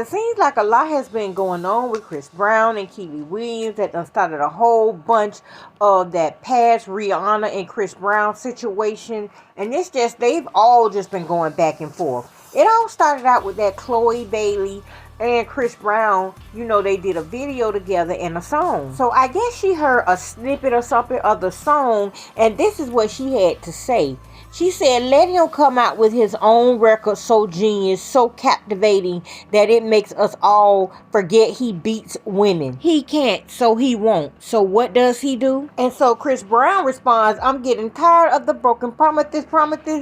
it seems like a lot has been going on with Chris Brown and Kiely Williams that done started a whole bunch of that past Rihanna and Chris Brown situation. And it's just, they've all just been going back and forth. It all started out with that Chloe Bailey and Chris Brown, you know, they did a video together and a song. So I guess she heard a snippet or something of the song, and this is what she had to say. She said, let him come out with his own record so genius, so captivating that it makes us all forget he beats women. He can't, so he won't. So what does he do? And so Chris Brown responds, I'm getting tired of the broken promises.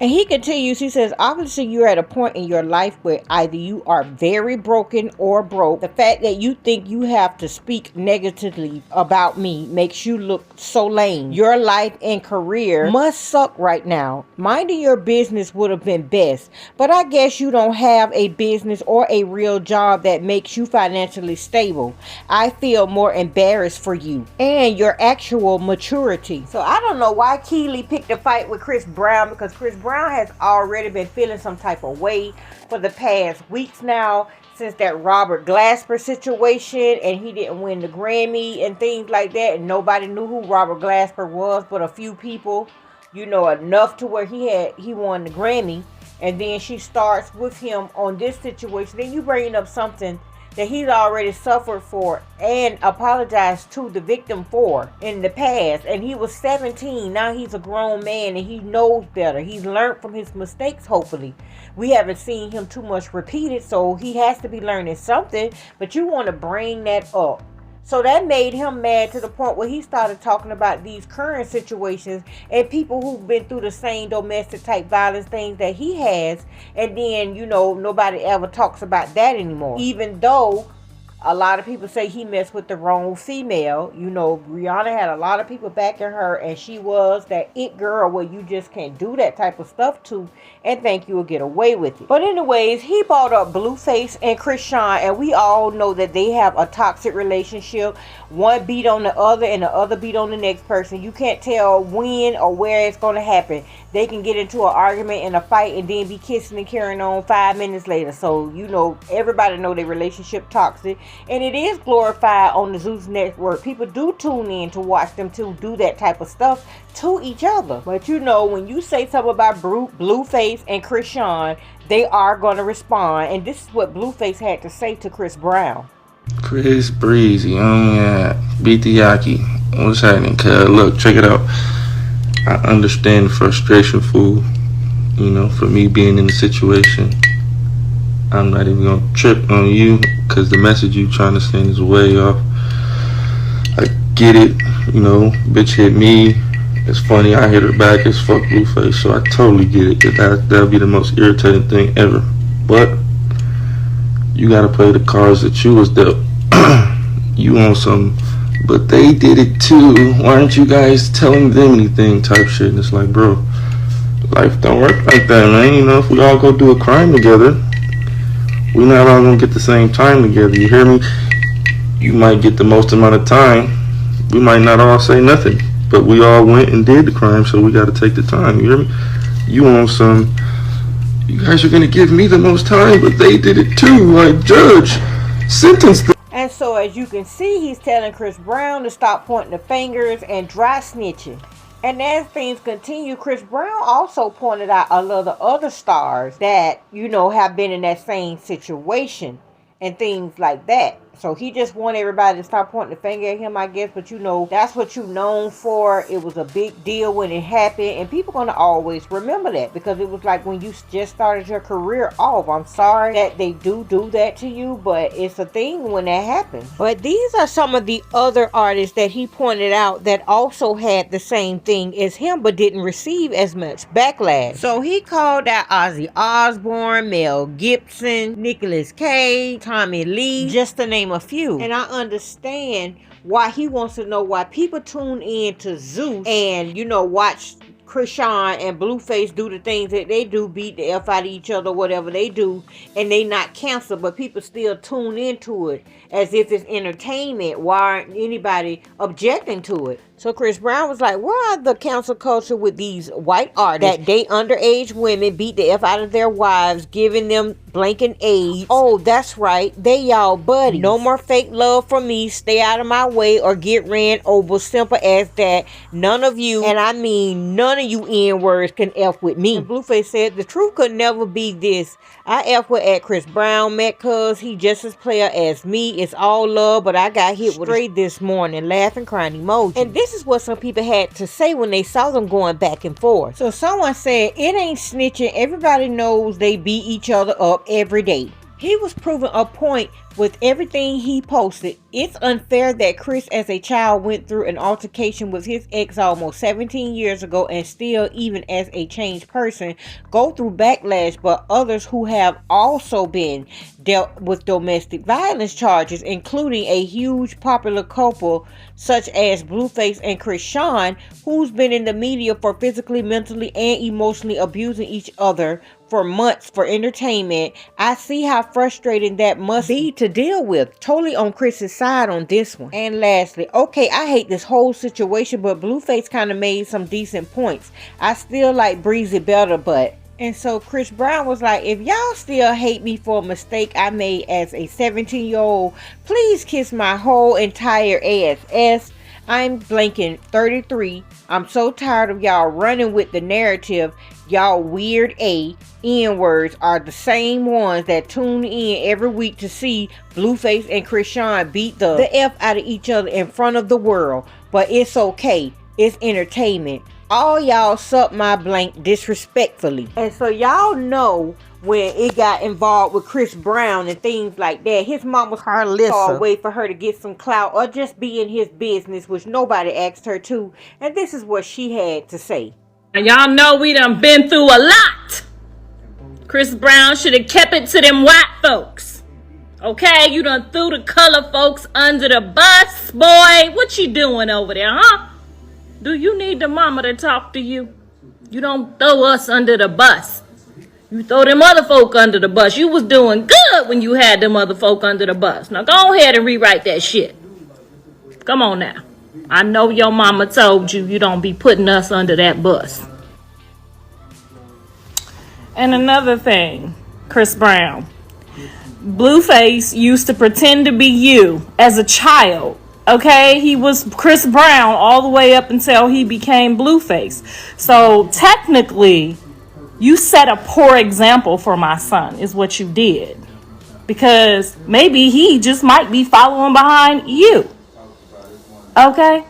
And he continues, he says, obviously you're at a point in your life where either you are very broken or broke. The fact that you think you have to speak negatively about me makes you look so lame. Your life and career must suck right now. Minding your business would have been best, but I guess you don't have a business or a real job that makes you financially stable. I feel more embarrassed for you and your actual maturity. So I don't know why Kiely picked a fight with Chris Brown, because Chris Brown has already been feeling some type of way for the past weeks now, since that Robert Glasper situation, and he didn't win the Grammy and things like that, and nobody knew who Robert Glasper was but a few people, you know, enough to where he won the Grammy. And then she starts with him on this situation. Then you bringing up something that he's already suffered for and apologized to the victim for in the past. And he was 17. Now he's a grown man and he knows better. He's learned from his mistakes, hopefully. We haven't seen him too much repeated, so he has to be learning something. But you want to bring that up. So that made him mad to the point where he started talking about these current situations and people who've been through the same domestic type violence things that he has. And then, you know, nobody ever talks about that anymore. Even though a lot of people say he messed with the wrong female. You know, Rihanna had a lot of people backing her, and she was that it girl where you just can't do that type of stuff to and think you will get away with it. But anyways, he brought up Blueface and Chrisean, and we all know that they have a toxic relationship. One beat on the other and the other beat on the next person. You can't tell when or where it's going to happen. They can get into an argument and a fight and then be kissing and carrying on 5 minutes later. So, you know, everybody know their relationship toxic. And it is glorified on the Zeus Network. People do tune in to watch them to do that type of stuff to each other. But you know, when you say something about Blueface and Chrisean, they are going to respond. And this is what Blueface had to say to Chris Brown. Chris Breezy, beat the Yaki. What's happening, cuz? Look, check it out. I understand the frustration, fool. You know, for me being in the situation. I'm not even gonna trip on you because the message you trying to send is way off. I get it, you know, bitch hit me. It's funny, I hit her back as fuck Blueface, so I totally get it. That'll be the most irritating thing ever. But you gotta play the cards that you was dealt. You want some, but they did it too. Why aren't you guys telling them anything type shit? And it's like, bro, life don't work like that, man. You know, if we all go do a crime together, we're not all gonna get the same time together, you hear me? You might get the most amount of time. We might not all say nothing, but we all went and did the crime, so we gotta take the time, you hear me? You want some, you guys are gonna give me the most time, but they did it too, like, judge, sentence them. And so as you can see, he's telling Chris Brown to stop pointing the fingers and dry snitching. And as things continue, Chris Brown also pointed out a lot of other stars that, you know, have been in that same situation and things like that. So he just want everybody to stop pointing the finger at him, I guess. But you know, that's what you're known for. It was a big deal when it happened. And people going to always remember that. Because it was like when you just started your career off. I'm sorry that they do that to you. But it's a thing when that happens. But these are some of the other artists that he pointed out that also had the same thing as him. But didn't receive as much backlash. So he called out Ozzy Osbourne, Mel Gibson, Nicolas Cage, Tommy Lee. Just to name a few. And I understand why he wants to know why people tune in to Zeus and, you know, watch Krishan and Blueface do the things that they do, beat the F out of each other, whatever they do, and they not canceled, but people still tune into it as if it's entertainment. Why aren't anybody objecting to it? So Chris Brown was like, where are the cancel culture with these white artists that date underage women, beat the F out of their wives, giving them blanking AIDS? Oh, that's right, they y'all buddies. No more fake love from me, stay out of my way or get ran over. Simple as that. None of you, and I mean none of you N-words, can F with me. And Blueface said, the truth could never be this. I F with at Chris Brown, met cuz he just as player as me. It's all love, but I got hit with straight this morning, laughing, crying emoji. And this is what some people had to say when they saw them going back and forth. So someone said, it ain't snitching. Everybody knows they beat each other up every day. He was proving a point with everything he posted. It's unfair that Chris as a child went through an altercation with his ex almost 17 years ago and still, even as a changed person, go through backlash, but others who have also been dealt with domestic violence charges, including a huge popular couple such as Blueface and Krishan, who's been in the media for physically, mentally, and emotionally abusing each other for months for entertainment. I see how frustrating that must be to deal with. Totally on Chris's side on this one. And lastly, okay, I hate this whole situation, but Blueface kind of made some decent points. I still like Breezy better, but... And so Chris Brown was like, if y'all still hate me for a mistake I made as a 17-year-old, please kiss my whole entire ass. I'm blanking 33. I'm so tired of y'all running with the narrative. Y'all weird N-words are the same ones that tune in every week to see Blueface and Krishan beat the F out of each other in front of the world. But it's okay. It's entertainment. All y'all suck my blank disrespectfully. And so y'all know when it got involved with Chris Brown and things like that, his mom was far away for her to get some clout or just be in his business, which nobody asked her to. And this is what she had to say. And y'all know we done been through a lot. Chris Brown should have kept it to them white folks. Okay, you done threw the color folks under the bus, boy. What you doing over there, huh? Do you need the mama to talk to you? You don't throw us under the bus. You throw them other folk under the bus. You was doing good when you had them other folk under the bus. Now go ahead and rewrite that shit. Come on now. I know your mama told you don't be putting us under that bus. And another thing, Chris Brown. Blueface used to pretend to be you as a child. Okay, he was Chris Brown all the way up until he became Blueface. So technically, you set a poor example for my son, is what you did. Because maybe he just might be following behind you. Okay?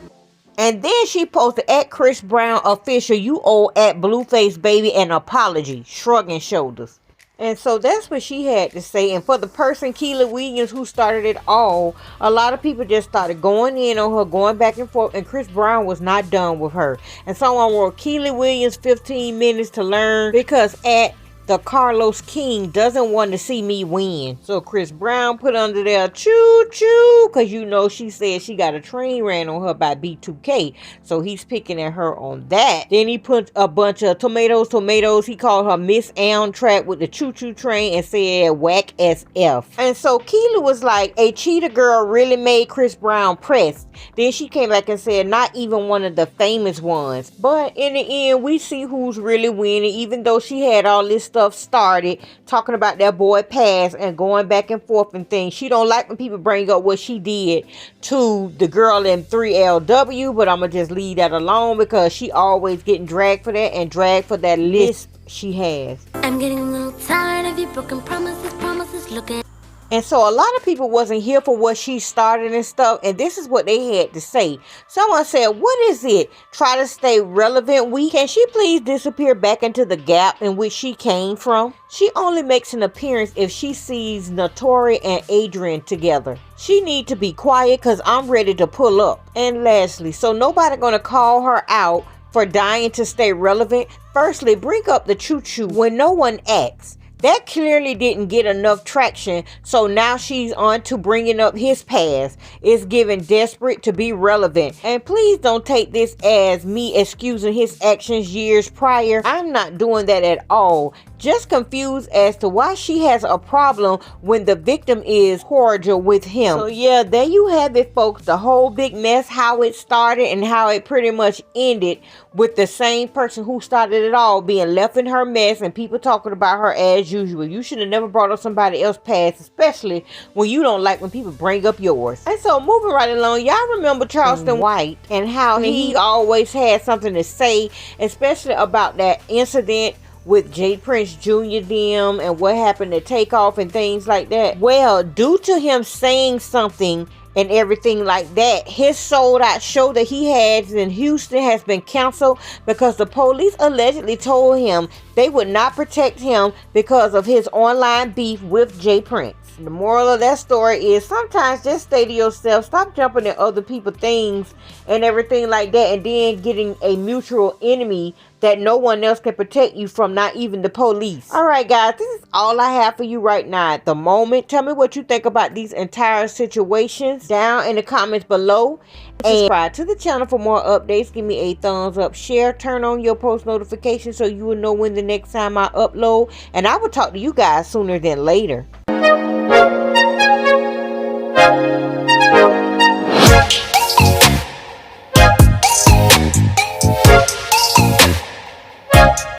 And then she posted at Chris Brown official, you owe at Blueface baby an apology, shrugging shoulders. And so that's what she had to say. And for the person, Kiely Williams, who started it all, a lot of people just started going in on her, going back and forth. And Chris Brown was not done with her. And someone wrote, Kiely Williams 15 minutes to learn because at the Carlos King doesn't want to see me win. So Chris Brown put under there, choo choo, because you know she said she got a train ran on her by B2K. So he's picking at her on that. Then he put a bunch of tomatoes. He called her Miss Amtrak with the choo choo train and said whack SF. And so Kiely was like, a cheetah girl really made Chris Brown pressed. Then she came back and said, not even one of the famous ones. But in the end, we see who's really winning, even though she had all this stuff started talking about that boy past and going back and forth and things. She don't like when people bring up what she did to the girl in 3LW, but I'm gonna just leave that alone because she always getting dragged for that and dragged for that list she has. I'm getting a little tired of your broken promises looking. And so a lot of people wasn't here for what she started and stuff. And this is what they had to say. Someone said, what is it? Try to stay relevant weak. Can she please disappear back into the gap in which she came from? She only makes an appearance if she sees Notori and Adrian together. She need to be quiet because I'm ready to pull up. And lastly, so nobody gonna call her out for dying to stay relevant. Firstly, bring up the choo-choo when no one asks. That clearly didn't get enough traction, so now she's on to bringing up his past. It's giving desperate to be relevant. And please don't take this as me excusing his actions years prior. I'm not doing that at all. Just confused as to why she has a problem when the victim is cordial with him. So yeah, there you have it, folks. The whole big mess, how it started and how it pretty much ended with the same person who started it all being left in her mess and people talking about her as usual. You should have never brought up somebody else's past, especially when you don't like when people bring up yours. And so moving right along, y'all remember Charleston White and how he always had something to say, especially about that incident with J. Prince Jr. them and what happened to Takeoff and things like that. Well, due to him saying something and everything like that, his sold out show that he had in Houston has been canceled because the police allegedly told him they would not protect him because of his online beef with J. Prince. The moral of that story is sometimes just stay to yourself. Stop jumping at other people's things and everything like that, and then getting a mutual enemy that no one else can protect you from, not even the police. Alright guys, this is all I have for you right now at the moment. Tell me what you think about these entire situations down in the comments below. And subscribe to the channel for more updates. Give me a thumbs up, share, turn on your post notifications so you will know when the next time I upload. And I will talk to you guys sooner than later.